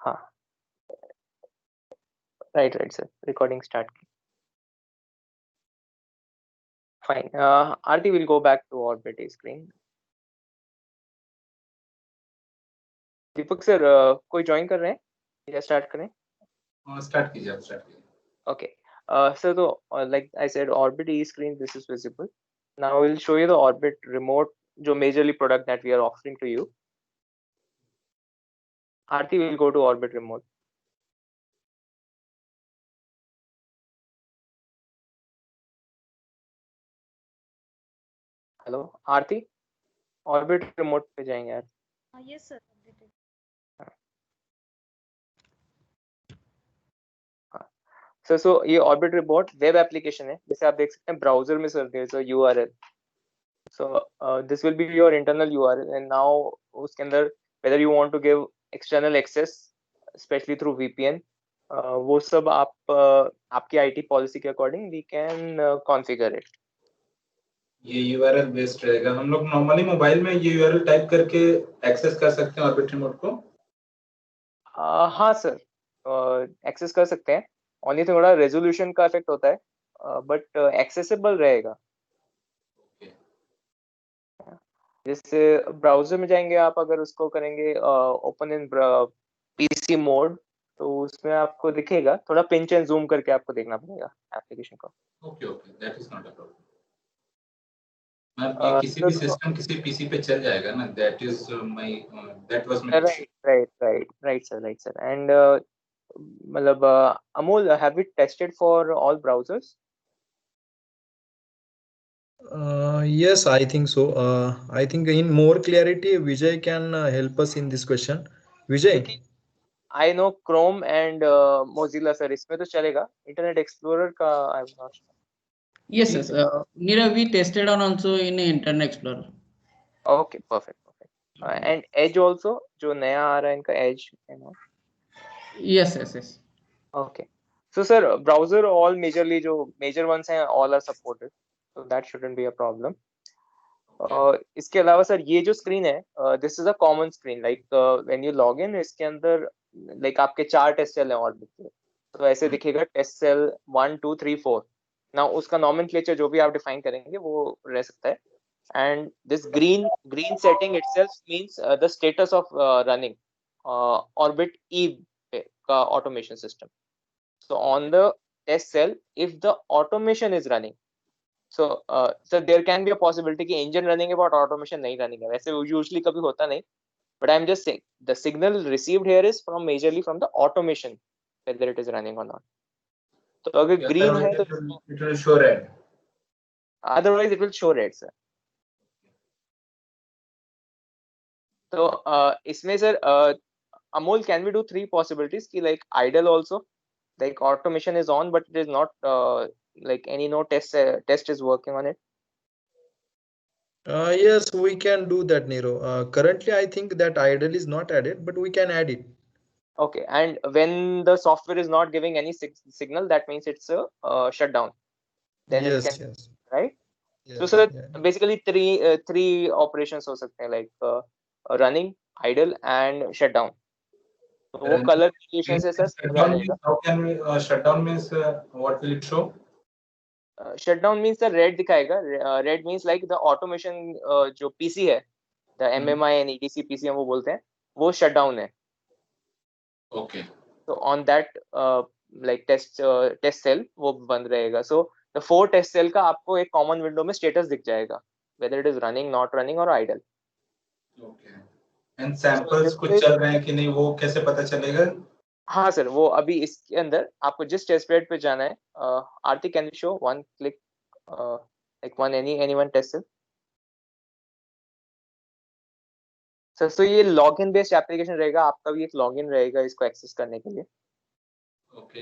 हाँ, right sir, recording start की। Fine, Aarti will go back to orbit screen. Deepak sir, कोई join कर रहे हैं या स्टार्ट करें? स्टार्ट कीजिए, आप स्टार्ट कीजिए। Okay. So like I said, Orbit e-screen, this is visible. Now we'll show you the Orbit remote, जो majorly product that we are offering to you. Aarti will go to Orbit remote. Hello, Aarti, Orbit remote पे जाएंगे यार। Yes sir. So ये Orbit remote web application है, जैसे आप देख सकते हैं ब्राउजर में sir there's a URL. So this will be your internal URL, and now उसके अंदर whether you want to give external access, especially through VPN, वो सब आप आपकी IT पॉलिसी के according we can configure it. ये URL based रहेगा। हम लोग नॉर्मली मोबाइल में ये URL टाइप करके एक्सेस कर सकते हैं ऑर्बिट रिमोट को। हाँ सर, एक्सेस कर सकते हैं। ओनली थोड़ा रेजोल्यूशन का इफेक्ट होता है, बट एक्सेसिबल रहेगा। जैसे ब्राउजर में जाएंगे आप, अगर उसको करेंगे ओपन इन पीसी मोड, तो उसमें आपको दिखेगा, थोड़ा पिंच एंड जूम करके आपको देखना पड़ेगा एप्लीकेशन को। Okay, that is not a problem. ये किसी भी सिस्टम, किसी पीसी पे चल जाएगा ना, that is my, that was my right sir. And मतलब Amol, have you tested for all browsers? Yes, I think so. I think in more clarity, Vijay can help us in this question. Vijay? I know Chrome and Mozilla sir, इसमें तो चलेगा। Internet Explorer का I'm not sure. Yes, yes. Nirav, we tested on also in Internet Explorer. Okay, perfect. And Edge also, जो नया आ रहा है इनका Edge है ना? Yes. Okay. So sir, browser all majorly जो major ones हैं all are supported, so that shouldn't be a problem. इसके अलावा सर ये जो स्क्रीन है, this is a common screen, like when you log in, इसके अंदर like आपके 4 टेस्ट सेल हैं ऑर्बिट के, तो ऐसे दिखेगा टेस्ट सेल 1 2 3 4। ना उसका नॉमेनक्लेचर जो भी आप डिफाइन करेंगे वो रह सकता है। and this green setting itself means the status of running orbit e का automation system. So on the test cell, if the automation is running, so there can be a possibility कि engine running है but automation नहीं running है। वैसे usually कभी होता नहीं, but I'm just saying the signal received here is majorly from the automation, whether it is running or not. तो अगर green है तो it will show red. Otherwise it will show red sir. तो इसमें sir Amol, can we do 3 possibilities ki like idle also, like automation is on but it is not like any no test is working on it? Yes, we can do that, Nero. Currently I think that idle is not added, but we can add it. Okay, and when the software is not giving any signal, that means it's a shutdown. Then yes, it can, yes. right? Yes, So sir, yeah. basically three operations हो सकते हैं, like running, idle and shutdown. तो वो color variation से sir Shutdown means, how can we shutdown means what will it show? Shutdown means the red दिखाएगा. Red means like the automation जो PC है, the MMI and ETC PC हम वो बोलते हैं, वो shutdown है. Okay. So on that like test cell वो बंद रहेगा. So the 4 test cell का आपको एक common window में status दिख जाएगा, whether it is running, not running or idle. Okay. And samples कुछ चल रहे हैं कि नहीं, वो कैसे पता चलेगा? हाँ सर, वो अभी इसके अंदर आपको जिस टेस्ट बेड पे जाना है, Aarti can you show one click like one anyone test cell? Sir तो ये लॉगिन बेस्ड एप्लीकेशन रहेगा, आपका भी एक लॉगिन रहेगा इसको एक्सेस करने के लिए। Okay.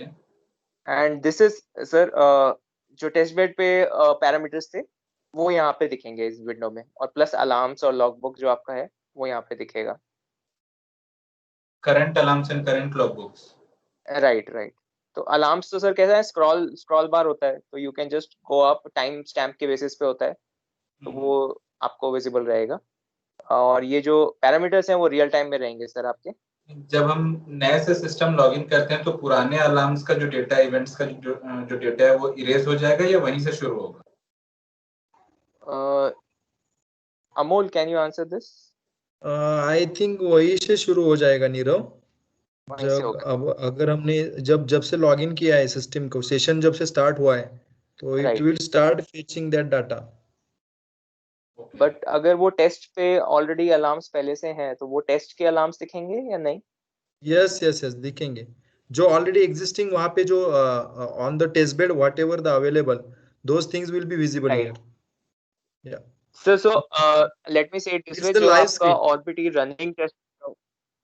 And this is sir जो टेस्ट बेड पे पैरामीटर्स थे वो यहाँ पे दिखेंगे इस विंडो में, और प्लस अलार्म्स और लॉगबुक जो आपका है वो यहाँ पे दिखेगा। Current alarms and current logbooks. Right. तो अलार्म्स तो सर कैसा है, स्क्रॉल बार होता है, तो you can just go up, time stamp के बेसिस पे होता है, तो वो आपको विजिबल रहेगा। और ये जो पैरामीटर्स हैं वो रियल टाइम में रहेंगे सर आपके। जब हम नए से सिस्टम लॉगिन करते हैं तो पुराने अलार्म्स का जो डेटा, इवेंट्स का जो डेटा है वो इरेज हो जाएगा या वहीं से शुरू होगा? Amol, can you answer this? I think वही से शुरू हो जाएगा नीरव। वहीं से जब होगा। अब अगर हमने जब जब से लॉगिन किया है सिस्टम को, सेशन जब से स्टार्ट हुआ है, तो it right, will start fetching that data. Okay. But अगर वो टेस्ट पे ऑलरेडी अलार्म्स पहले से हैं तो वो टेस्ट के अलार्म्स दिखेंगे या नहीं? यस यस यस, दिखेंगे। जो ऑलरेडी एग्जिस्टिंग वहां पे जो on the test bed whatever the available, those things will be visible right. Here. या So let me say it this it's way, the जो लाइव आपका स्क्रीन। ऑर्बिटी running test,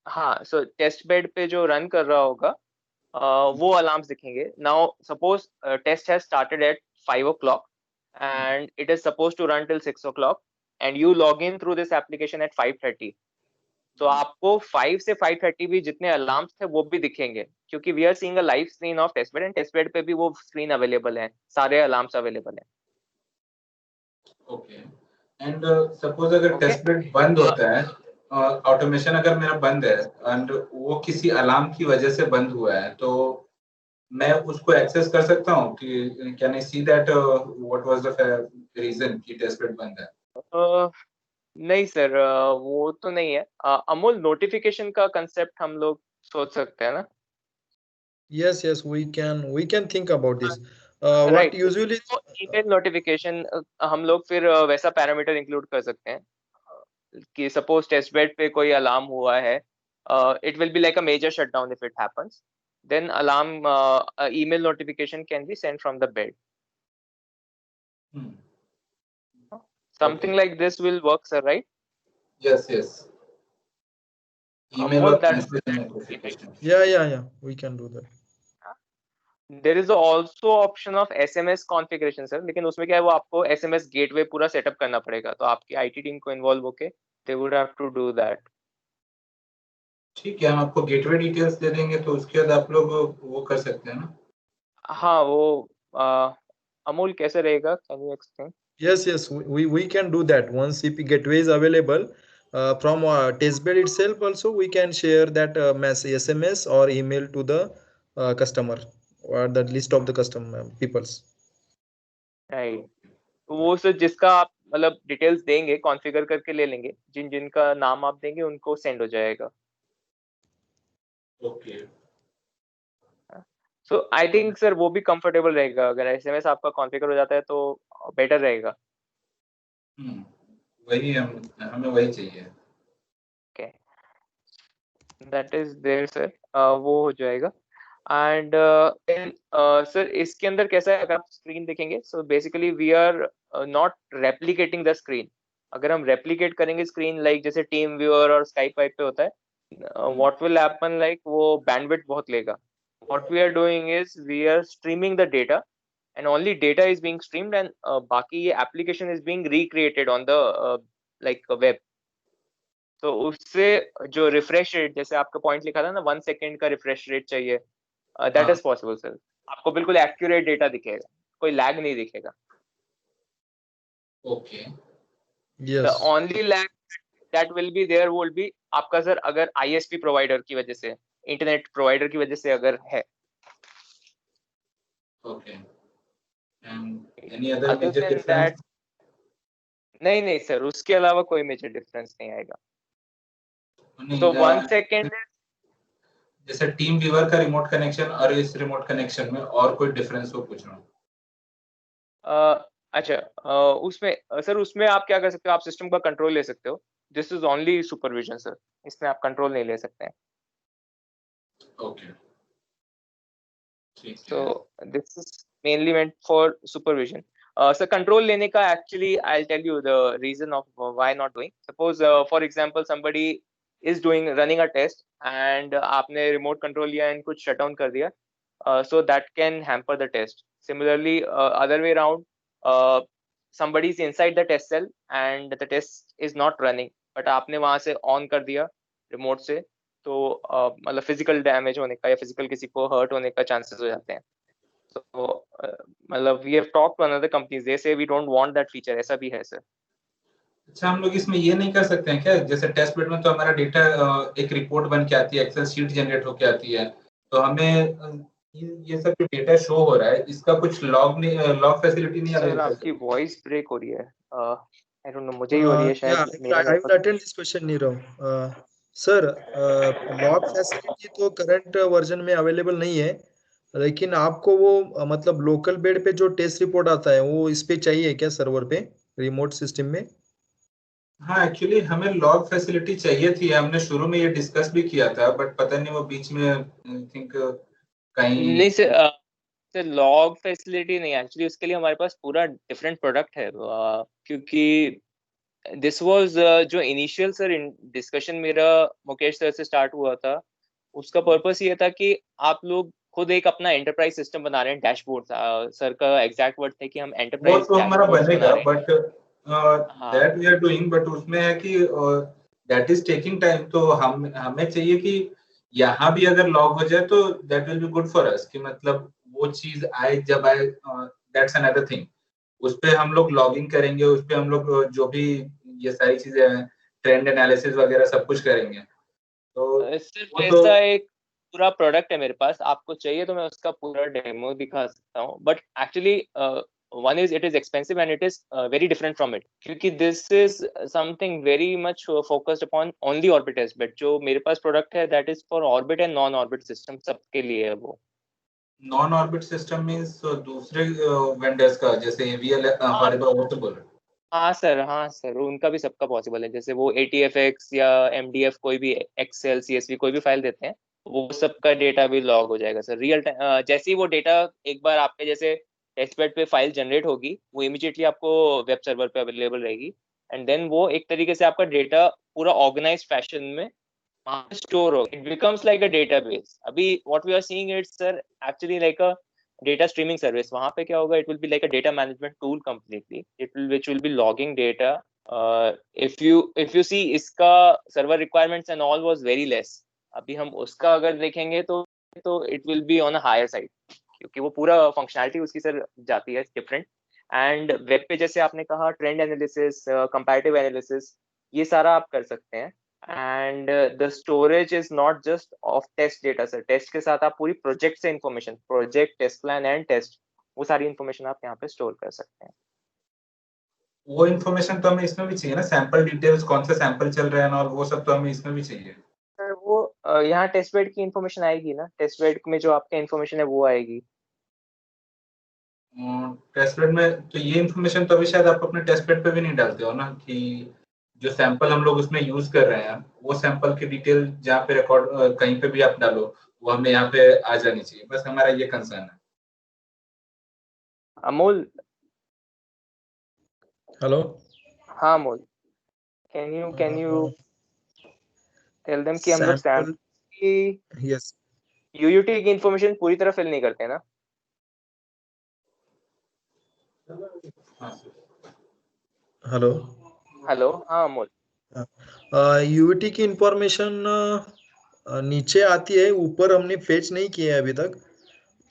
हाँ, सो टेस्ट बेड पे जो run कर रहा होगा वो अलार्म्स दिखेंगे। Now suppose test has started at 5 o'clock and it is supposed to run till 6 o'clock and you log in through this application at 5:30, तो आपको 5 से 5:30 भी जितने अलार्म्स थे वो भी दिखेंगे, क्योंकि we are seeing a live screen of test bed and test bed पे भी वो स्क्रीन अवेलेबल है, सारे अलार्म्स अवेलेबल हैं। ओके। एंड सपोज अगर ओके, टेस्ट बेड बंद होता है, ऑटोमेशन अगर मेरा बंद है एंड वो किसी अलार्म की वजह से बंद हुआ है, तो मैं उसको एक्सेस कर सकता हूँ कि can I see that what was the reason कि टेस्ट बेड बंद है? नहीं सर, वो तो नहीं है। अमूल, नोटिफिकेशन का कंसेप्ट हम लोग सोच सकते हैं ना? Yes yes, we can think about this. What right, usually तो ईमेल नोटिफिकेशन हम लोग फिर वैसा पैरामीटर इंक्लूड कर सकते हैं कि सपोज टेस्ट बेड पे कोई अलार्म हुआ है, it will be like a major shutdown if it happens, then alarm email notification can be sent from the bed. Something Okay. like this will work, sir, right? Yes, yes. Email Amol, और that message that would be right. notification. या we can do that. There is also option of SMS configuration, sir, लेकिन उसमें क्या है, वो आपको SMS gateway पूरा setup करना पड़ेगा, तो आपकी IT टीम को इन्वॉल्व होके they would have to do that. ठीक है, हम आपको गेटवे डिटेल्स दे देंगे तो उसके बाद आप लोग वो कर सकते हैं ना? हाँ, वो अमोल कैसे रहेगा? Can you explain? Yes, yes, we can do that. Once CP gateway is available from testbed itself, also we can share that SMS or email to the customer or the list of the customer peoples. Right. तो वो sir जिसका आप मतलब details देंगे configure करके ले लेंगे, जिन जिनका नाम आप देंगे उनको सेंड हो जाएगा। Okay. So I think sir वो भी कंफर्टेबल रहेगा, अगर एसएमएस आपका कॉन्फ़िगर हो जाता है तो बेटर रहेगा। वही हमें वही चाहिए। Okay, that is there sir, वो हो जाएगा। एंड सर इसके अंदर कैसा है, अगर आप स्क्रीन देखेंगे, so basically we are not replicating the screen. अगर हम रेप्लिकेट करेंगे स्क्रीन लाइक जैसे टीम व्यूअर और स्काइप वाइप पे होता है, व्हाट विल हैपन लाइक वो बैंडविड्थ बहुत लेगा। What we are doing is we are streaming the data and only data is being streamed and बाकी ये application is being recreated on the like web। तो उससे जो रिफ्रेश रेट, जैसे आपका पॉइंट लिखा था ना 1 सेकेंड का रिफ्रेश रेट चाहिए, दैट हाँ। Is possible sir. आपको बिल्कुल एक्यूरेट डेटा दिखेगा, कोई लैग नहीं दिखेगा। Okay. The Yes. Only lag that will be there will be आपका सर, अगर आईएसपी प्रोवाइडर की वजह से, इंटरनेट प्रोवाइडर की वजह से अगर है। Okay. And any other other major then difference? That नहीं नहीं सर, उसके अलावा कोई मेजर डिफरेंस नहीं आएगा। तो 1 सेकेंड, जैसे टीम व्यूअर का रिमोट कनेक्शन और इस रिमोट कनेक्शन में और कोई डिफरेंस हो पूछ रहा हूँ। अच्छा, उसमें सर उसमें आप क्या कर सकते हो, आप सिस्टम का कंट्रोल ले सकते हो। This is only supervision sir, इसमें आप कंट्रोल नहीं ले सकते हैं। ओके, ठीक सो है। This is mainly meant for supervision. Sir control लेने का actually I will tell you the reason of why not doing. Suppose for example somebody is doing running a test and आपने रिमोट कंट्रोल लिया and कुछ shut down कर दिया, so that can hamper the test. Similarly, other way around, somebody is inside the test cell and the test is not running, but आपने वहां से on कर दिया रिमोट से, तो मतलब फिजिकल डैमेज होने का या फिजिकल किसी को हर्ट होने का चांसेस हो जाते हैं। तो मतलब we have talked to another companies, they say we don't want that feature, ऐसा भी है सर। अच्छा, हम लोग इसमें ये नहीं कर सकते हैं क्या, जैसे टेस्ट बेड में तो हमारा डेटा एक रिपोर्ट बन के आती है, एक्सेल शीट जनरेट होके आती है, तो हमें ये सब जो डेटा शो हो रहा है इसका कुछ लॉग फैसिलिटी नहीं सर अवेलेबल है आपकी क्या? वॉइस ब्रेक हो रही है। आई डोंट नो, मुझे ही हो रही है Yeah, शायद, मेरा I will network. attend this question, Nirav. Sir, log facility तो करंट वर्जन में अवेलेबल नहीं है, लेकिन आपको वो मतलब लोकल बेड पे जो टेस्ट रिपोर्ट आता है वो इस पे चाहिए क्या सर्वर पे, रिमोट सिस्टम में? हाँ, एक्चुअली हमें लॉग फैसिलिटी चाहिए थी, हमने शुरू में ये डिस्कस भी किया था, बट पता नहीं वो बीच में आई थिंक कहीं। नहीं सर, सर लॉग फैसिलिटी नहीं, एक्चुअली उसके लिए हमारे पास पूरा डिफरेंट प्रोडक्ट है, क्योंकि दिस वाज जो इनिशियल सर डिस्कशन मेरा मुकेश सर से स्टार्ट हुआ था, उसका पर्पस ये था कि आप लोग खुद एक अपना एंटरप्राइज सिस्टम बना रहे हैं, डैशबोर्ड। सर का एग्जैक्ट वर्ड थे कि हम वो एंटरप्राइज तो हमारा डैशबोर्ड्स बना बनेगा, रहे हैं। बट हाँ that we are doing, but उसमें है कि दैट इज टेकिंग टाइम, तो हम हमें चाहिए कि यहाँ भी अगर लॉग हो जाए तो that will be good for us, कि मतलब वो चीज आए जब आए, दैट्स अनदर थिंग। उस पे हम लोग लॉगिंग करेंगे, उस पे हम लोग जो भी ये सारी चीजें हैं, ट्रेंड एनालिसिस वगैरह सब कुछ करेंगे, तो सिर्फ वो तो। ऐसा एक पूरा प्रोडक्ट है मेरे पास, आपको चाहिए तो मैं उसका पूरा डेमो दिखा सकता हूँ, but actually one is it is expensive and it is very different from it, क्योंकि this is something very much focused upon only orbit test bed. जो मेरे पास प्रोडक्ट है that is for orbit and non orbit system, सबके लिए है वो। Non orbit system means दूसरे वेंडर्स का, जैसे एवीएल हाँ हॉरिबल, वो तो बोल रहे हाँ सर, हाँ सर, उनका भी सबका पॉसिबल है, जैसे वो ATFX या MDF कोई भी एक्सेल CSV कोई भी फाइल देते हैं, वो सबका डेटा भी लॉग हो जाएगा सर रियल टाइम। जैसे ही वो डेटा एक बार आपके जैसे टेस्टबेड पे फाइल जनरेट होगी, वो इमीडिएटली आपको वेब सर्वर पे अवेलेबल रहेगी, एंड देन वो एक तरीके से आपका डेटा पूरा ऑर्गेनाइज्ड फैशन में वहाँ पे स्टोर हो, it becomes like a database. अभी what we are seeing it's sir actually like a data streaming service. वहाँ पे क्या होगा, it will be like a data management tool completely, it will which will be logging data. If you see इसका server requirements and all was very less. अभी हम उसका अगर देखेंगे तो it will be on a higher side, क्योंकि वो पूरा फंक्शनैलिटी उसकी सर जाती है डिफरेंट। एंड वेब पे जैसे आपने कहा ट्रेंड एनालिसिस, कंपैरेटिव एनालिसिस, ये सारा आप कर सकते हैं। And the storage is not just of test data sir, test के साथ आप पूरी प्रोजेक्ट से information, project, test plan and test, वो सारी इंफॉर्मेशन आप यहाँ पे स्टोर कर सकते हैं। वो इन्फॉर्मेशन तो हमें इसमें भी चाहिए ना, सैंपल डिटेल्स, कौन सा सैंपल चल रहा है और वो सब तो हमें इसमें भी चाहिए। सर वो यहाँ टेस्ट बेड की इंफॉर्मेशन आएगी ना, टेस्ट बेड में जो आपका इंफॉर्मेशन है वो आएगी। टेस्ट बेड में तो ये इन्फॉर्मेशन तो अभी शायद आप अपने टेस्ट बेड पे भी नहीं डालते हो ना, कि जो सैंपल हम लोग उसमें यूज कर रहे हैं वो सैंपल की डिटेल जहाँ पे रिकॉर्ड कहीं पे भी आप डालो, वो हमें यहाँ पे आ जानी चाहिए, बस हमारा ये कंसर्न है। अमोल। हेलो। हाँ Amol, can you tell them कि हम लोग सैंपल, सैम्पल की यस। UUT की इंफॉर्मेशन पूरी तरह फिल नहीं करते ना। हाँ। हेलो। हेलो, हाँ अमोल। यूटी की इंफॉर्मेशन नीचे आती है, ऊपर हमने फेच नहीं किया है अभी तक।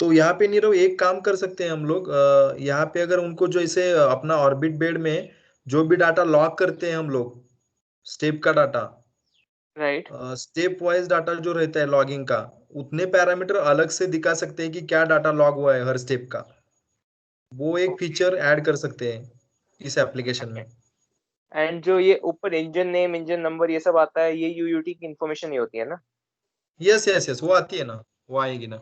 तो यहाँ पे नीरव एक काम कर सकते हैं हम लोग, यहाँ पे अगर उनको जो इसे अपना ऑर्बिट बेड में जो भी डाटा लॉग करते हैं हम लोग, स्टेप का data, right. Step wise data जो रहता है लॉगिंग का, उतने पैरामीटर अलग से दिखा सकते हैं कि क्या डाटा लॉग हुआ है हर स्टेप का। वो एक ओके। फीचर ऐड कर सकते हैं इस एप्लीकेशन में। एंड जो ये ऊपर इंजन नेम, इंजन नंबर, ये सब आता है, ये UUT की इंफॉर्मेशन ही होती है ना। यस यस यस, वो आती है ना, वो आएगी ना।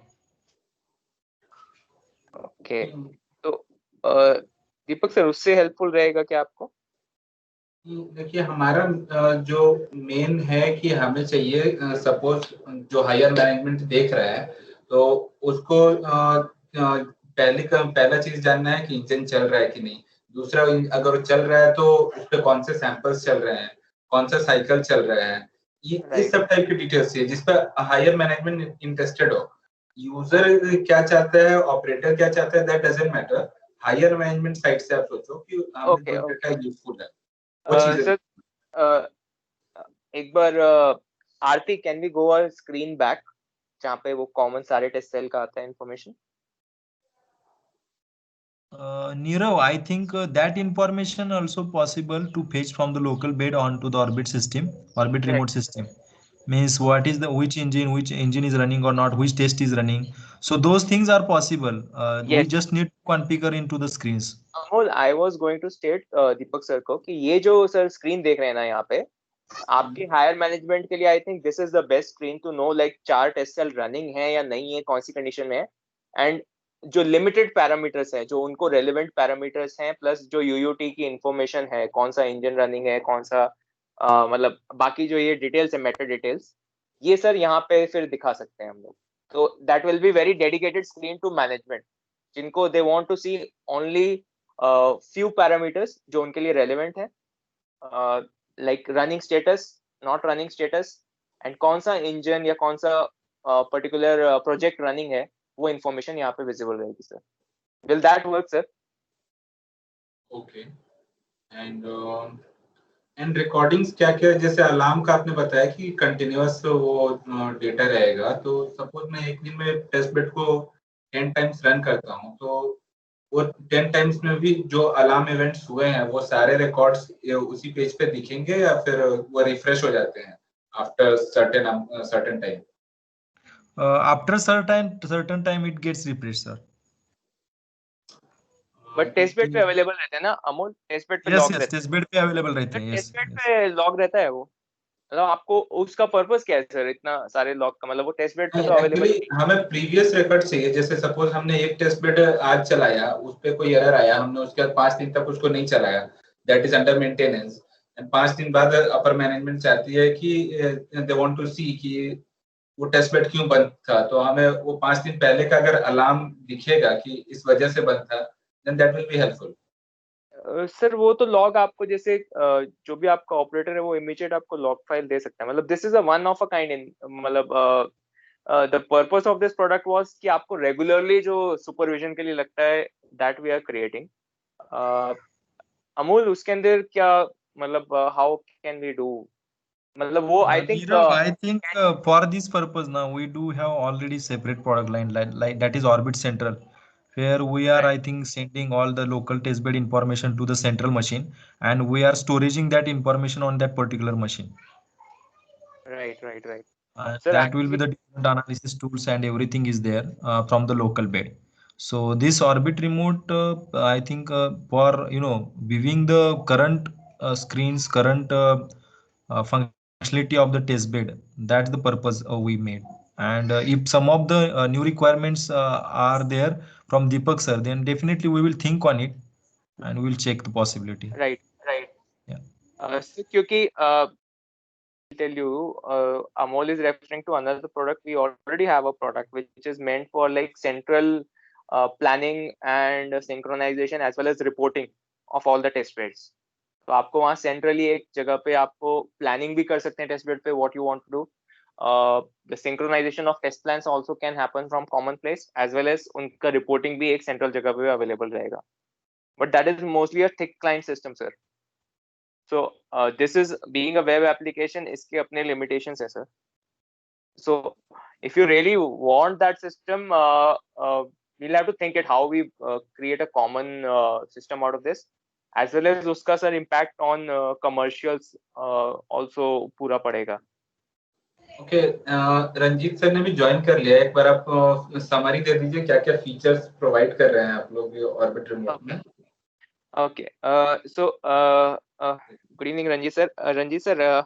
ओके। तो अ, दीपक सर, उससे हेल्पफुल रहेगा क्या आपको? देखिए, हमारा जो मेन है कि हमें चाहिए, सपोज जो हायर मैनेजमेंट देख रहा है तो उसको पहला चीज जानना है कि इंजन चल रहा है कि नहीं। दूसरा, अगर वो चल रहा है तो उस पे कौन से सैंपल्स चल रहे हैं, कौन सा साइकिल चल रहा है, ये इस राइट। सब टाइप की डिटेल्स चाहिए जिस पर हायर मैनेजमेंट इंटरेस्टेड हो। यूजर क्या चाहता है, ऑपरेटर क्या चाहता है, that doesn't matter. Higher management side से आप सोचो कि हमें ओके जो ओके। डेटा यूजफुल है वो चीजें। सर, एक बार Aarti, can we go a screen back जहाँ पे वो कॉमन सारे टेस्ट सेल का आता है information? Nirav, I think that information also possible to fetch from the local bed onto the orbit system, orbit Correct. remote system. Means what is the which engine is running or not, which test is running. So those things are possible. We Yes. just need to configure into the screens. Amol, I was going to state Deepak sir को कि ये जो sir screen देख रहे हैं ना यहाँ पे, आपके हायर मैनेजमेंट के लिए I think this is the best screen to know like 4 test cell running है या नहीं है, कौन सी कंडीशन में है, एंड जो लिमिटेड पैरामीटर्स हैं, जो उनको रेलेवेंट पैरामीटर्स हैं, प्लस जो यूयूटी की इंफॉर्मेशन है, कौन सा इंजन रनिंग है, कौन सा मतलब बाकी जो ये डिटेल्स है, मेटा डिटेल्स, ये सर यहाँ पे फिर दिखा सकते हैं हम लोग. तो that will be very dedicated screen to management, जिनको they want to see only few parameters जो उनके लिए रेलेवेंट है, like running status, not running status, and कौन सा इंजन या कौन सा पर्टिकुलर प्रोजेक्ट रनिंग है, वो इंफॉर्मेशन यहाँ पे विजिबल रहेगी sir. Will that work sir? Okay. And recordings क्या क्या, जैसे अलार्म का आपने बताया कि कंटिन्यूअस वो डेटा रहेगा, तो सपोज मैं एक दिन में टेस्ट बेड को 10 टाइम्स रन करता हूँ, तो वो 10 टाइम्स में भी जो अलार्म इवेंट्स हुए हैं वो सारे रिकॉर्ड्स उसी पेज पे दिखेंगे या फिर वो रिफ्रेश हो जाते हैं after certain time? After certain time it gets refreshed, sir. But test bed पे अवेलेबल रहते हैं ना अमोल? टेस्ट बेड पे Yes, लॉग yes, रहते test bed पे available रहते हैं. हैं. Yes, test bed yes. पे लॉग रहता है वो, मतलब आपको उसका पर्पस क्या है सर इतना सारे लॉग का? मतलब वो टेस्ट बेड पे तो अवेलेबल एक्चुअली हमें प्रीवियस रिकॉर्ड चाहिए. जैसे सपोज हमने एक टेस्ट बेड आज चलाया, उस पे कोई एरर आया, हमने उसके बाद 5 दिन तक उसको नहीं चलाया, that is under maintenance, and 5 दिन बाद अपर मैनेजमेंट चाहती है कि दे वांट टू सी कि वो टेस्ट बेड क्यों बंद था, तो हमें वो 5 दिन पहले का अगर अलार्म दिखेगा कि इस वजह से बंद था, then that will be helpful. Sir वो तो लॉग आपको जैसे जो भी आपका ऑपरेटर है वो इमीडिएट आपको लॉग फाइल दे सकता है. मतलब this is a one of a kind in, मतलब the purpose of this product was कि आपको रेगुलरली जो सुपरविजन के लिए लगता है, that we are creating. Amul, उसके अंदर क्या मतलब हाउ कैन वी डू, मतलब वो I think Nirav, I think for this purpose now we do have already separate product line like that is Orbit Central, where we are I think sending all the local test bed information to the central machine and we are storing that information on that particular machine. right. Sir, That will be the different analysis tools and everything is there from the local bed. So this Orbit remote, I think for viewing the current screens, current functionality of the test bed, that's the purpose we made. And if some of the new requirements are there from Deepak sir, then definitely we will think on it and we will check the possibility. right. Yeah. So क्योंकि tell you, Amol is referring to another product. We already have a product which is meant for like central planning and synchronization as well as reporting of all the test beds. तो आपको वहाँ centrally एक जगह पे आपको planning भी कर सकते हैं test bed पे what you want to do. The synchronization of test plans also can happen from common place as well as उनका reporting भी एक central जगह पे available रहेगा. But that is mostly a thick client system, sir. So this is being a web application, इसके अपने limitations है sir. So if you really want that system, we'll have to think it how we create a common system out of this, as well as उसका sir impact on commercials also पूरा पड़ेगा. Okay. Ranjit sir ने भी join कर लिया. एक बार आप summary दे दीजिए क्या क्या फीचर्स प्रोवाइड कर रहे हैं आप लोग ऑर्बिट रिमोट में. Okay. So good evening Ranjit sir. Ranjit sir,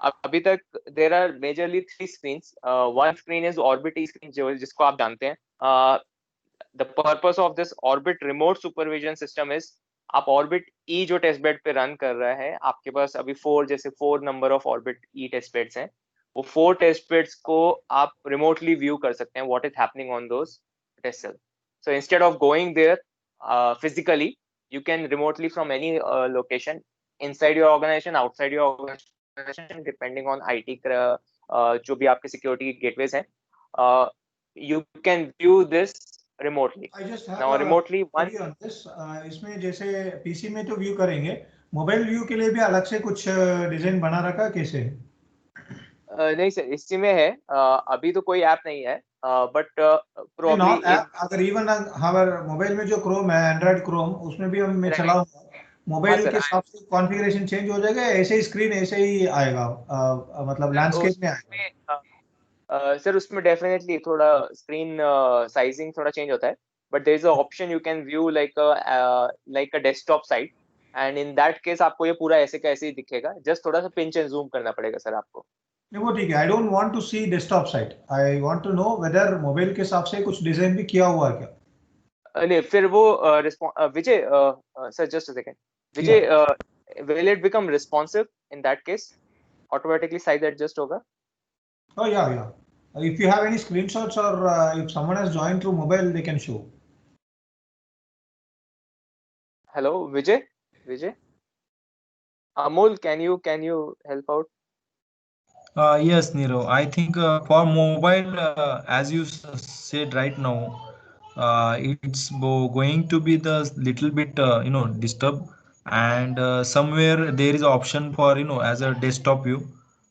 अभी तक there are majorly 3 screens. One screen is Orbit E screen जिसको आप जानते हैं. The purpose of this Orbit remote supervision system is आप Orbit E जो test bed पे run कर रहा है, आपके पास अभी 4 number of Orbit E test beds हैं, वो 4 टेस्ट बेड्स को आप रिमोटली व्यू कर सकते हैं what is happening on those test cells. So instead of going there physically, you can remotely from any location inside your organization, outside your organization, depending on IT जो भी आपके security gateways हैं, you can view this remotely. I just have Now remotely one on this. इसमें जैसे PC में तो view करेंगे, mobile view के लिए भी अलग से कुछ डिजाइन बना रखा कैसे? नहीं सर, इसी में है, अभी तो कोई ऐप नहीं है, बट नहीं, प्रोबब्ली नॉट ऐप, अगर इवन हमारे मोबाइल में जो क्रोम है, एंड्रॉइड क्रोम, उसमें भी हम मैं Right. चलाऊंगा, हाँ मोबाइल सर, के हिसाब से कॉन्फ़िगरेशन चेंज हो जाएगा, ऐसे ही स्क्रीन ऐसे ही आएगा, मतलब लैंडस्केप में आएगा। सर उसमें डेफिनेटली थोड़ा स्क्रीन साइजिंग थोड़ा चेंज होता है, but there is a option you can view like a desktop site, and in that case आपको ये पूरा ऐसे का ऐसे ही दिखेगा, जस्ट थोड़ा सा पिंच एंड जूम करना पड़ेगा सर आपको। नहीं, वो ठीक है, I don't want to see desktop site, I want to know whether mobile के हिसाब से कुछ डिजाइन भी किया हुआ है क्या। नहीं, फिर वो Vijay sir just a second, Vijay will it become responsive in that case, automatically size adjust होगा? Oh yeah, yeah. If you have any screenshots or if someone has joined through mobile, they can show. Hello Vijay, Vijay, Amol, can you help out? Yes, Niro. I think for mobile, as you said right now, it's going to be the little bit disturb, and somewhere there is option for as a desktop view,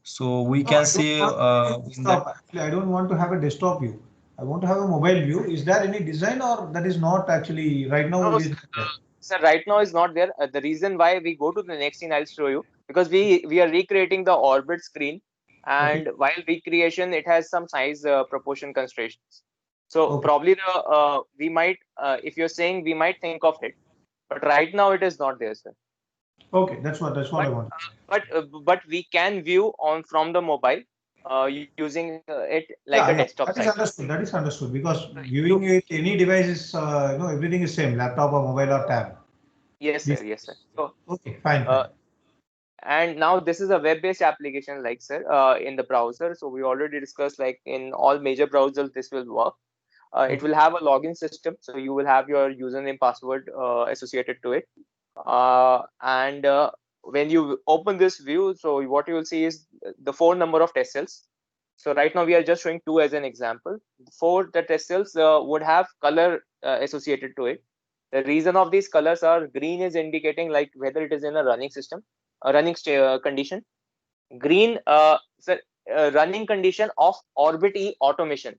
so we No, I can don't say want any in that. desktop. Actually, I don't want to have a desktop view. I want to have a mobile view. Is there any design or that is not actually right now? No, It is not there. sir, right now is not there. The reason why we go to the next scene, I'll show you, because we are recreating the orbit screen, Okay. and while recreation, it has some size proportion constraints. So Okay. probably we might, if you're saying, we might think of it, but right now it is not there, sir. Okay. That's what I But want. but we can view on from the mobile using it like Yeah, a yeah. desktop That is site. understood. That is understood because So viewing it, any device is, everything is same, laptop or mobile or tab. yes, sir, These- yes, sir. So Okay. Fine. uh, Fine. and now this is a web-based application, like sir, in the browser. So we already discussed, like in all major browsers this will work. It will have a login system, so you will have your username, password associated to it, and when you open this view, so what you will see is the 4 number of test cells. So right now we are just showing 2 as an example. The test cells would have color associated to it. The reason of these colors are: green is indicating like whether it is in a running system, a running condition. Green, running condition of Orbit E automation,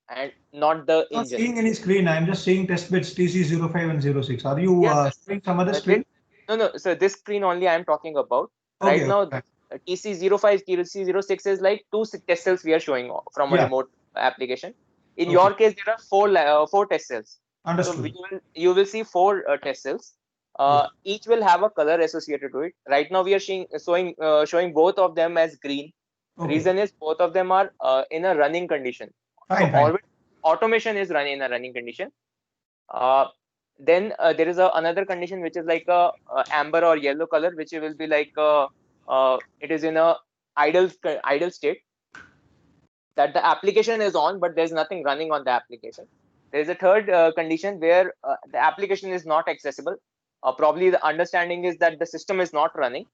and not the Not engine. seeing any screen. I'm just seeing test bits TC05 and 06. Are you Yes, sir. showing some other Uh, screen? no, so this screen only I'm talking about. Okay. Right now, Okay. TC05, TC06 is like 2 test cells we are showing from a Yeah. remote application. In Okay. your case, there are four test cells. So Understood. you will see 4 test cells. Yes. Each will have a color associated to it. Right now, we are showing both of them as green. Okay. Reason is both of them are in a running condition. So Fine. Fine. automation is running in a running condition. Then there is another condition which is like a amber or yellow color, which will be like it is in a idle state, that the application is on, but there's nothing running on the application. There is a third condition where the application is not accessible. Probably the understanding is that the system is not running,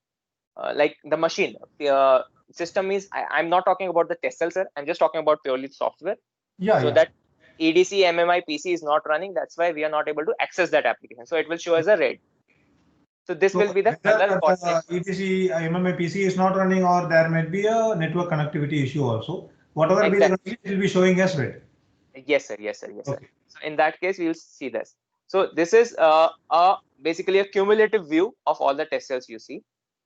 like the machine. System means I'm not talking about the test cell, sir. I'm just talking about purely software. Yeah. So Yeah. that EDC MMI PC is not running. That's why we are not able to access that application. So it will show as a red. So this So will be the color whether for the ETC MMA PC is not running or there might be a network connectivity issue also. Whatever be the exactly. condition, it will be showing as red. Yes, sir. Yes, sir. Yes, sir. Okay. So in that case, we will see this. So this is basically a cumulative view of all the test cells you see.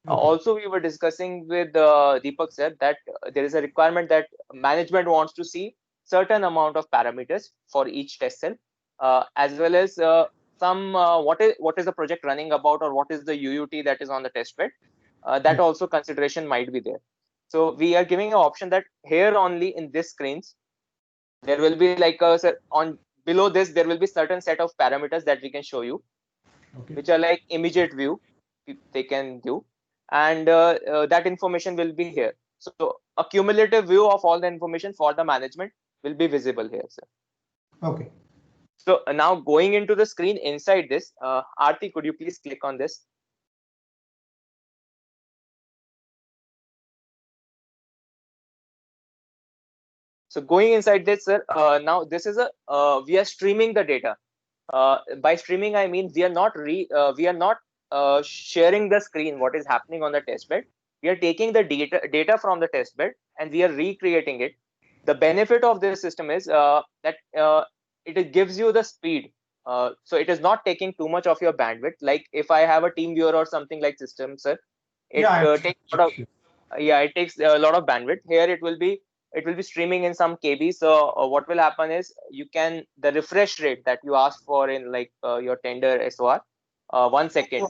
Okay. Also, we were discussing with Deepak sir that there is a requirement that management wants to see certain amount of parameters for each test cell, as well as some what is the project running about, or what is the UUT that is on the test bed. That also consideration might be there. So we are giving an option that here only in this screens there will be like on below this there will be certain set of parameters that we can show you, Okay. which are like immediate view they can do, and that information will be here. So a cumulative view of all the information for the management will be visible here, sir. Okay. So now going into the screen inside this, Aarti, could you please click on this? So going inside this, sir, now this is we are streaming the data. By streaming, I mean we are not sharing the screen what is happening on the test bed. We are taking the data from the test bed and we are recreating it. The benefit of this system is that it gives you the speed. So it is not taking too much of your bandwidth. Like if I have a team viewer or something like system, sir, it takes a lot of it takes a lot of bandwidth. Here it will be streaming in some KB. So what will happen is the refresh rate that you asked for in like your tender SOR, 1 second.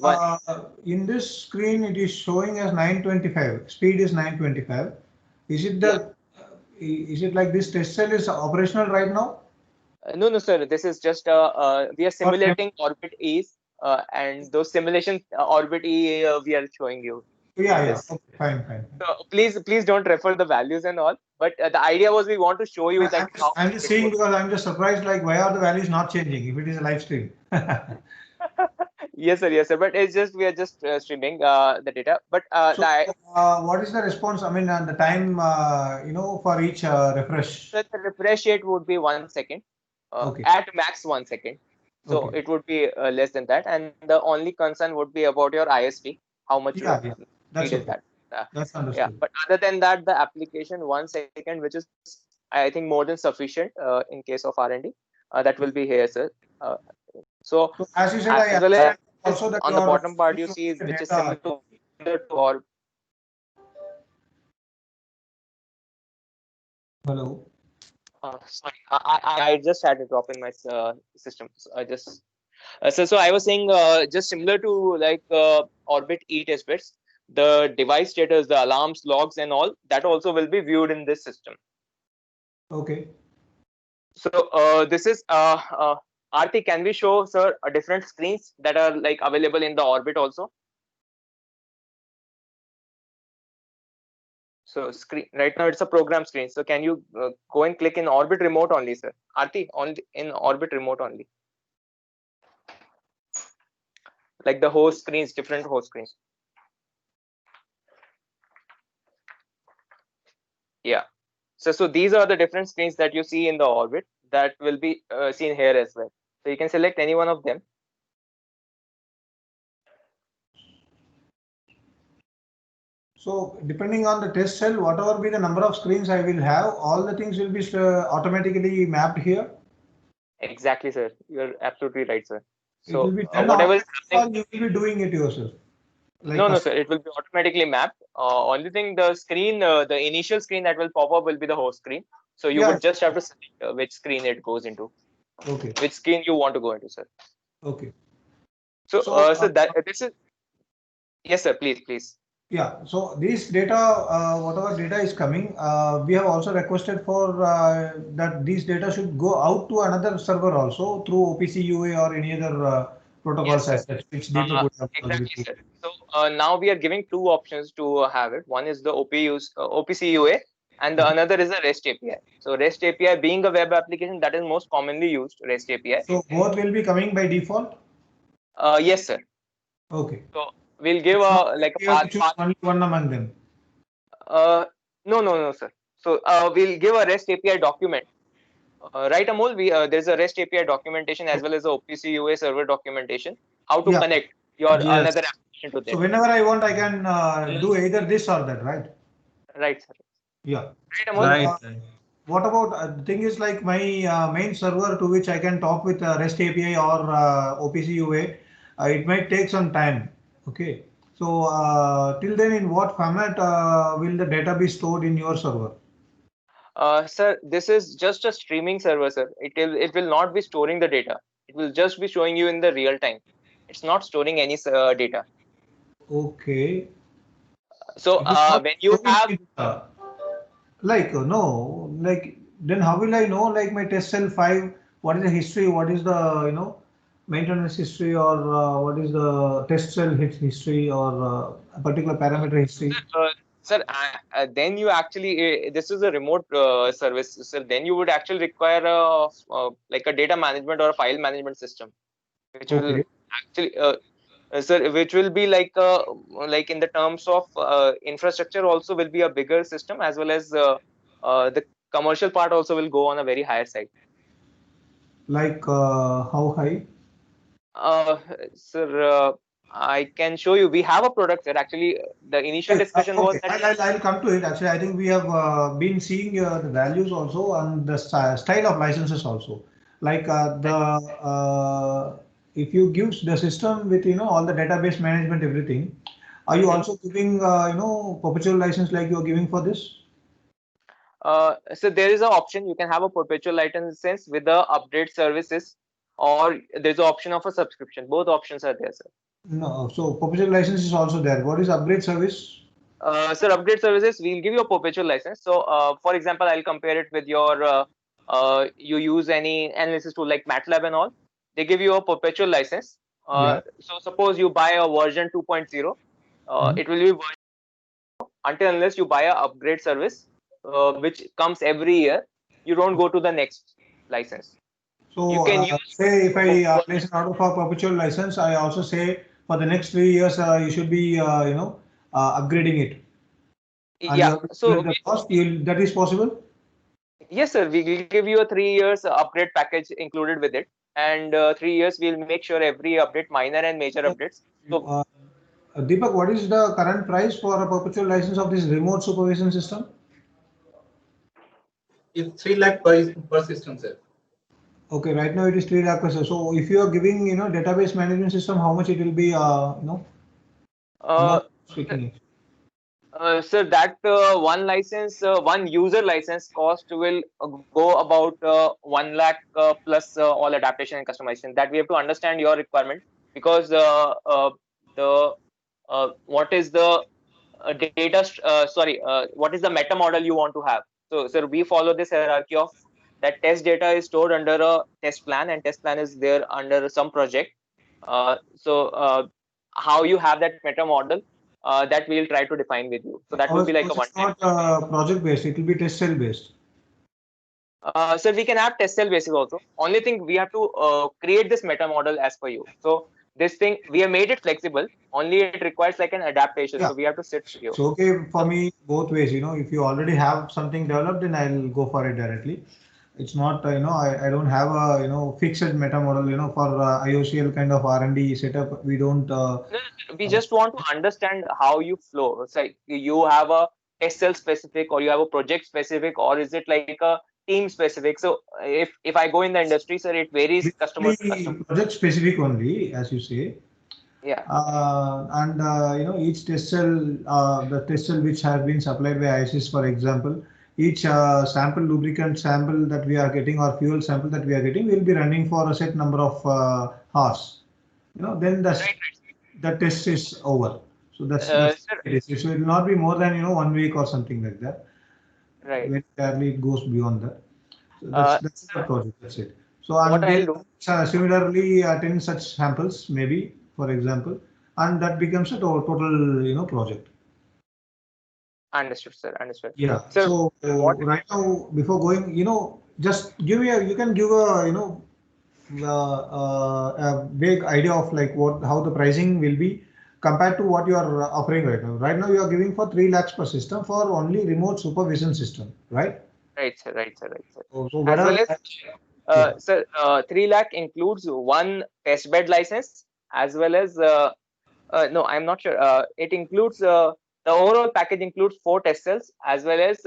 In this screen, it is showing as 925. Speed is 925. Is it is it like this test cell is operational right now? No, sir. This is just we are simulating orbit E's, and those simulation orbit E we are showing you. Yeah. Okay, fine. So please don't refer the values and all. But the idea was we want to show you that. I'm just saying because I'm just surprised. Like, why are the values not changing if it is a live stream? Yes, sir. But it's just we are just streaming the data. But what is the response? I mean, the time for each refresh. So the refresh rate would be 1 second. Okay. At max 1 second. So Okay. it would be less than that, and the only concern would be about your ISP. How much? Yeah. That's okay. That. That's understood. Yeah, but other than that, the application 1 second, which is I think more than sufficient in case of R&D, that will be here, sir. So as you said, as well as also that on the bottom part you see which is similar to or. Hello. Sorry, I just had a drop in my system. So I just so I was saying just similar to like Orbit E test beds, the device status, the alarms, logs, and all that also will be viewed in this system. Okay. So this is Aarti, can we show, sir, different screens that are like available in the Orbit also? So screen right now it's a program screen. So can you go and click in Orbit remote only, sir? Aarti, in Orbit remote only. Like the host screens, different host screens. Yeah. So these are the different screens that you see in the Orbit that will be seen here as well. So you can select any one of them. So depending on the test cell, whatever be the number of screens I will have, all the things will be automatically mapped here. Exactly, sir. You're absolutely right, sir. So it will be whatever is happening, you will be doing it yourself. Like no, sir. It will be automatically mapped. Only thing, the screen, the initial screen that will pop up will be the host screen. So you would just have to select which screen it goes into. Okay. Which screen you want to go into, sir. Okay. So that this is. Yes, sir. Please. Yeah. So this data, whatever data is coming, we have also requested for that these data should go out to another server also through OPC UA or any other protocols as such, which Deepak would have. Exactly, sir. So now we are giving two options to have it. One is the OPC UA, and the another is a REST API. So REST API being a web application that is most commonly used, REST API. So both will be coming by default? Yes, sir. Okay. So we'll give like a path. Only one among them. No, sir. So we'll give a REST API document. Right, Amol? There's a REST API documentation as well as a OPC UA server documentation. How to connect your another application to that. So whenever I want, I can do either this or that, right? Right, sir. Yeah. Right, Amol? Right. What about the thing is like my main server to which I can talk with REST API or OPC UA, it might take some time. Okay. So till then, in what format will the data be stored in your server? Sir, this is just a streaming server, sir. It will not be storing the data. It will just be showing you in the real time. It's not storing any data. Okay. So when you have then how will I know like my test cell 5? What is the history? What is the maintenance history, or what is the test cell history, or a particular parameter history? Sir, then you actually this is a remote service. So then you would actually require like a data management or a file management system, which will actually sir, which will be like in the terms of infrastructure also will be a bigger system, as well as the commercial part also will go on a very higher side. Like how high? Sir, I can show you. We have a product, sir. Actually, the initial discussion was Okay, that. I'll come to it. Actually, I think we have been seeing the values also and the style of licenses also. Like if you give the system with all the database management everything, are you also giving perpetual license like you're giving for this? So there is an option. You can have a perpetual license with the update services, or there's an option of a subscription. Both options are there, sir. No, so perpetual license is also there. What is upgrade service? Sir, upgrade services, we'll give you a perpetual license. So, for example, I'll compare it with your, you use any analysis tool like MATLAB and all. They give you a perpetual license. Yeah. So suppose you buy a version 2.0, it will be until unless you buy a upgrade service, which comes every year. You don't go to the next license. You So can use. say if I place an order for perpetual license, I also say for the next 3 years you should be upgrading it, and you Yeah. have to So calculate the cost. That is possible. yes, sir. We will give you a 3 years upgrade package included with it, and 3 years we'll make sure every update, minor and major updates. So, Deepak, what is the current price for a perpetual license of this remote supervision system? It's 3 lakh per system, sir. Okay, right now it is 3 lakh per system. So if you are giving database management system, how much it will be? Speaking it. sir, that one license, one user license cost will go about 1 lakh plus all adaptation and customization. That we have to understand your requirement, because what is the what is the meta model you want to have. So, sir, we follow this hierarchy of that test data is stored under a test plan, and test plan is there under some project. How you have that meta model, that we'll try to define with you. So that will be like a one time. It's not project based, it will be test cell based. So we can have test cell basis also. Only thing, we have to create this meta model as per you. So this thing, we have made it flexible. Only it requires like an adaptation. Yeah. So we have to sit with you. It's okay for me both ways. If you already have something developed, then I'll go for it directly. It's not, I don't have a, fixed meta model, for IOCL kind of R&D setup. We don't. No, we just want to understand how you flow. It's like you have a test cell specific, or you have a project specific, or is it like a team specific? So if I go in the industry, sir, it varies customer to customer. Project specific only, as you say. Yeah. And each test cell, the test cell which has been supplied by ISIS, for example, each sample, lubricant sample that we are getting, or fuel sample that we are getting, will be running for a set number of hours. Then the test is over. So that's Sir, it. So it will not be more than 1 week or something like that. right. Very rarely it goes beyond that. So that's the project. That's it. So What and I'll do. Similarly 10 such samples, maybe, for example, and that becomes a total project. Understood, sir. Understood. Yeah. Sir, So right now, before going, just give me you can give a vague idea of like how the pricing will be compared to what you are offering right now. Right now you are giving for 3 lakhs per system for only remote supervision system, right? Right, sir. Right, sir. Right, sir. So As well as, sir, 3 lakh includes one test bed license, as well as no, I'm not sure. It includes the overall package includes 4 test cells, as well as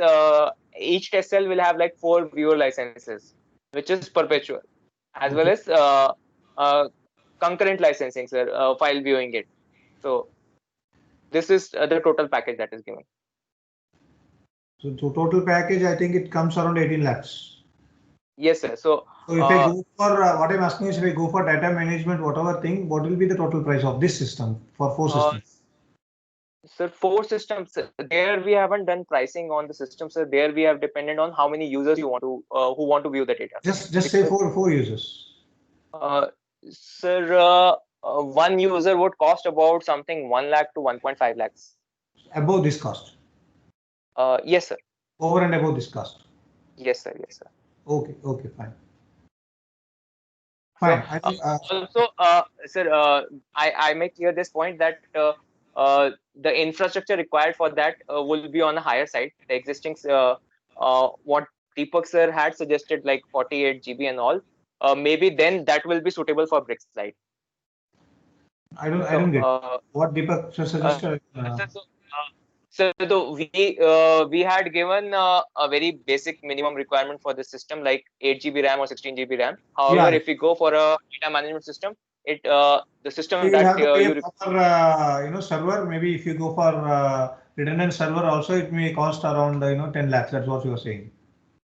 each test cell will have like 4 viewer licenses, which is perpetual, as well as concurrent licensing, sir, file viewing it. So this is the total package that is given. So total package, I think it comes around 18 lakhs. Yes, sir. So if I go for what I'm asking is, if I go for data management, whatever thing, what will be the total price of this system for 4 systems? Sir, 4 systems. There we haven't done pricing on the system, sir. There we have depended on how many users you want to who want to view the data. Just say four users. Sir, one user would cost about something 1 lakh to 1.5 lakhs. Above this cost? Yes, sir. Over and above this cost? Yes, sir. Yes, sir. Okay, fine. Fine. So, sir, I make clear this point that the infrastructure required for that will be on the higher side. The existing, what Deepak sir had suggested, like 48 GB and all, maybe then that will be suitable for BricsLite. I don't get what Deepak suggested. We had given a very basic minimum requirement for the system, like 8 GB RAM or 16 GB RAM. However, Yeah. if we go for a data management system, the system You that have to pay you for server. Maybe if you go for redundant server, also it may cost around 10 lakhs. That's what you are saying.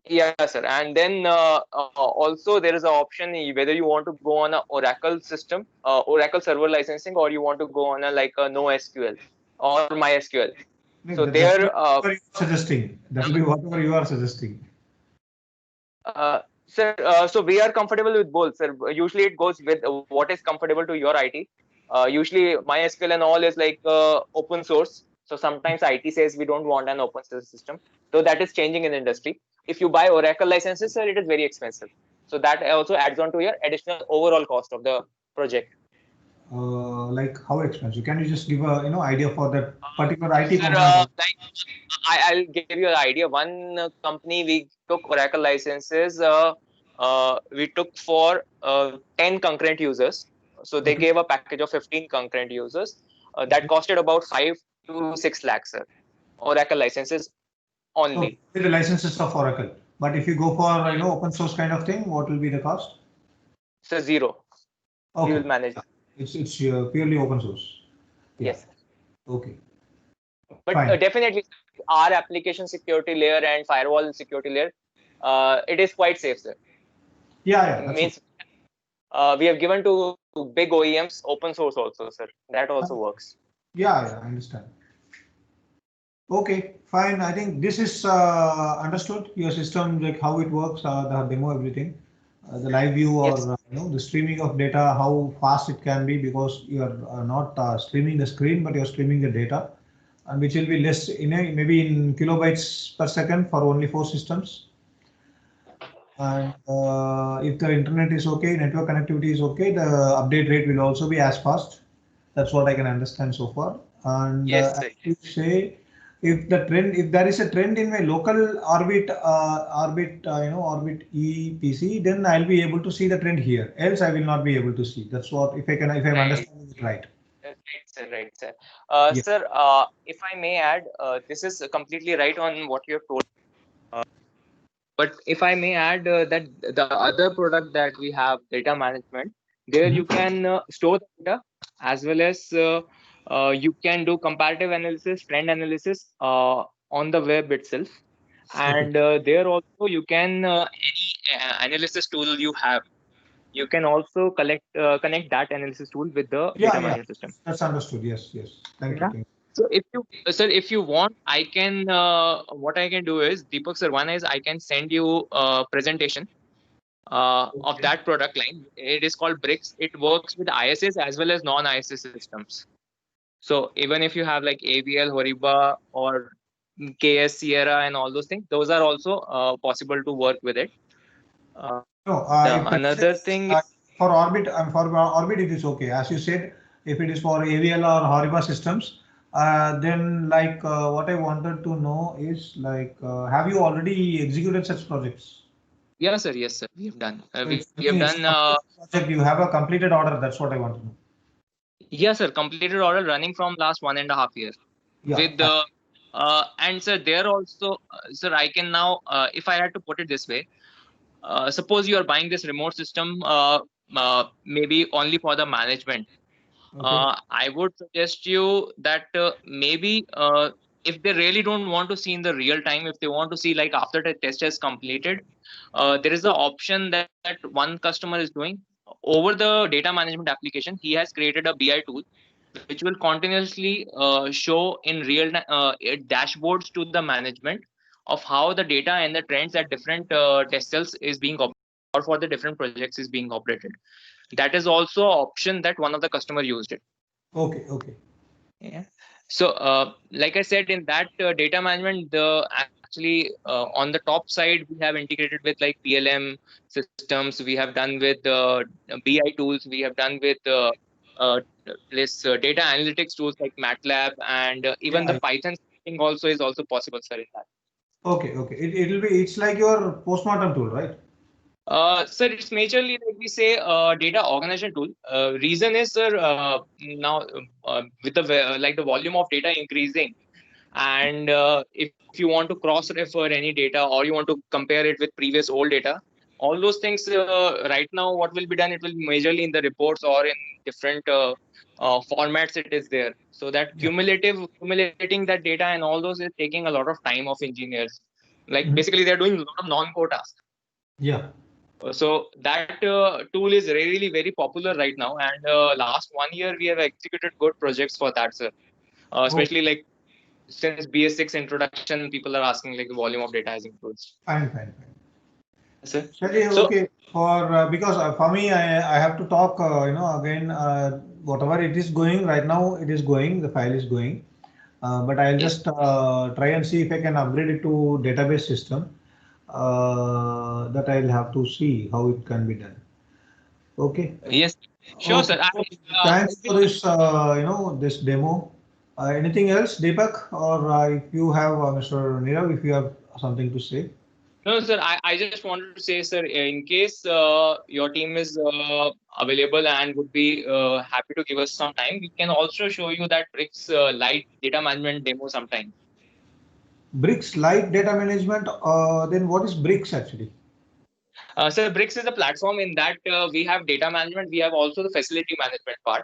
Yeah, sir. And then also there is an option whether you want to go on a Oracle system, Oracle server licensing, or you want to go on a NoSQL or MySQL. So there, whatever you are suggesting. That will be whatever you are suggesting. Sir, so we are comfortable with both, sir. Usually it goes with what is comfortable to your IT. Usually MySQL and all is like open source. So sometimes IT says we don't want an open source system. So that is changing in the industry. If you buy Oracle licenses, sir, it is very expensive. So that also adds on to your additional overall cost of the project. Like how expensive? Can you just give a idea for that particular IT sir, component? I'll give you an idea. One company we took Oracle licenses. We took for 10 concurrent users. So they gave a package of 15 concurrent users. That costed about 5 to 6 lakhs, sir. Oracle licenses only. So the licenses of Oracle. But if you go for open source kind of thing, what will be the cost? So zero. Okay. We will manage. It's purely open source. Yeah. Yes. Okay. But definitely our application security layer and firewall security layer, it is quite safe, sir. Yeah. It means we have given to big OEMs open source also, sir. That also works. Yeah, I understand. Okay, fine. I think this is understood. Your system, like how it works, the demo, everything, the live view or yes. The streaming of data, how fast it can be, because you are not streaming the screen, but you're streaming the data, and which will be less maybe in kilobytes per second for only 4 systems. And if the internet is okay, network connectivity is okay, the update rate will also be as fast. That's what I can understand so far. And yes, as you say, if there is a trend in my local orbit, orbit EPC, then I'll be able to see the trend here. Else, I will not be able to see. That's what, if I'm understanding it right. Right, sir. Sir, if I may add, this is completely right on what you have told. But if I may add that the other product that we have, data management, there you can store the data as well as you can do comparative analysis, trend analysis on the web itself. And there also you can, any analysis tool you have, you can also connect that analysis tool with the data management system. That's understood. Yes. Thank you. So if you, sir, if you want, I can, what I can do is, Deepak sir, one is I can send you a presentation of that product line. It is called Bricks. It works with ISS as well as non-ISS systems. So even if you have like AVL, Horiba, or KS, Sierra, and all those things, those are also possible to work with it. Another thing for Orbit, it is okay. As you said, if it is for AVL or Horiba systems, then what I wanted to know is have you already executed such projects? Yes, sir. We have done. We have done. Project, you have a completed order. That's what I want to know. Yes, sir. Completed order running from last 1.5 years. Yeah. With the and sir, there also, sir, I can now, if I had to put it this way, suppose you are buying this remote system, maybe only for the management. Okay. I would suggest you that maybe if they really don't want to see in the real time, if they want to see like after the test is completed, there is the option that one customer is doing over the data management application. He has created a BI tool which will continuously show in real dashboards to the management of how the data and the trends at different test cells is being or for the different projects is being operated. That is also an option that one of the customer used it. Okay. Yeah. So like I said, in that data management, actually on the top side, we have integrated with like PLM systems. We have done with BI tools. We have done with this data analytics tools like MATLAB, and even the Python thing also is also possible, sir, in that. Okay. It's like your postmortem tool, right? Sir, it's majorly like we say data organization tool. Reason is, sir, now with the like the volume of data increasing, and if you want to cross refer any data or you want to compare it with previous old data, all those things right now what will be done, it will be majorly in the reports or in different formats it is there. So that accumulating that data and all those is taking a lot of time of engineers. Like basically they're doing a lot of non-core tasks. Yeah. So that tool is really very popular right now, and last 1 year we have executed good projects for that, sir. Especially like since BS6 introduction, people are asking like the volume of data has improved. Fine. Sir. Sharji, So, okay. Because for me, I have to talk. Again, whatever it is going right now, it is going. The file is going. But I'll just try and see if I can upgrade it to database system. That I'll have to see how it can be done. Okay. yes, sure, Okay. sir. Thanks for this, this demo. Anything else, Deepak, or if you have, Mr. Nirav, if you have something to say? No, sir, I just wanted to say, sir, in case your team is available and would be happy to give us some time, we can also show you that Bricks Lite data management demo sometime. Bricks Lite data management, then what is Bricks actually? So Bricks is a platform in that we have data management, we have also the facility management part.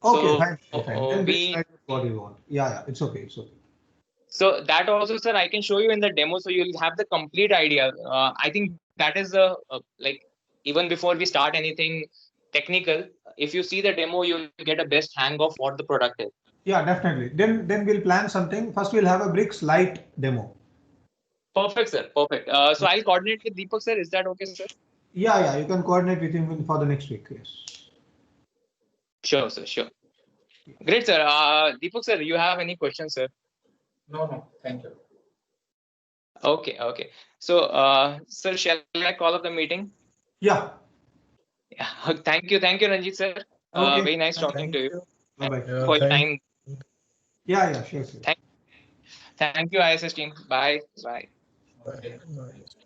Okay, So, fine. Then Bricks we Lite is what you want. Yeah, it's okay. So that also, sir, I can show you in the demo, so you'll have the complete idea. I think that is like even before we start anything technical, if you see the demo, you'll get a best hang of what the product is. Yeah, definitely. Then we'll plan something. First, we'll have a Bricks Lite demo. Perfect, sir. Perfect. So I'll coordinate with Deepak, sir. Is that okay, sir? Yeah. You can coordinate with him for the next week. Yes. Sure, sir. Sure. Great, sir. Deepak, sir, you have any questions, sir? No. Thank you. Okay. So, sir, shall I call up the meeting? Yeah. Thank you, Ranjit, sir. Okay. Very nice talking to you. Bye. For your time. Yeah, sure. Thank you, ISS team. Bye. Okay. Bye.